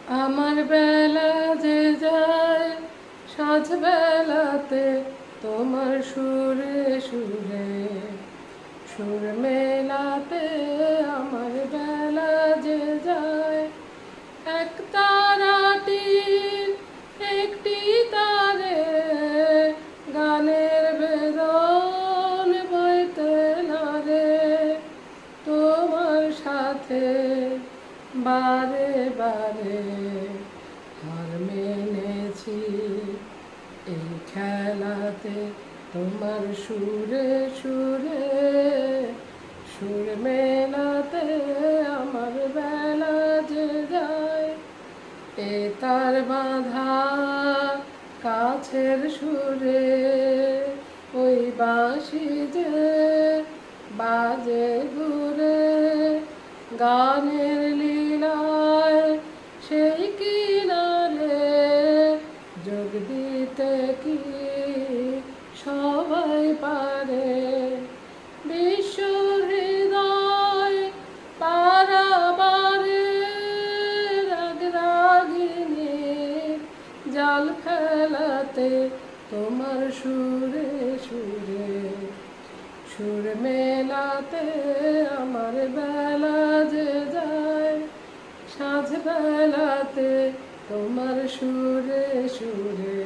আমার বেলা যে যায় সাঁঝ বেলাতে তোমার সুরে সুরে সুর মেলাতে আমার বেলা যে যায় এক তারাটির একটি তারে গানের বেদন বইতে নারে তোমার সাথে বারে বারে হার মেনেছি এই খেলাতে তোমার সুরে সুরে সুর মেলাতে আমার বেলা যে যায় এ তার বাঁধা কাছের সুরে ওই বাঁশি যে বাজে ঘুরে গানের লীলায় সেই কিনারে যোগ দিতে কি সবাই পারে বিশ্ব হৃদয় পারাবারে রাগ রাগিনীর জাল ফেলাতে তোমার সুরে সুরে সুর মেলাতে আমার বেলা যে যায় সাঁঝ বেলাতে তোমার সুরে সুরে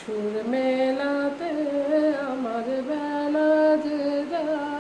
সুর মেলাতে আমার বেলা যে যায়।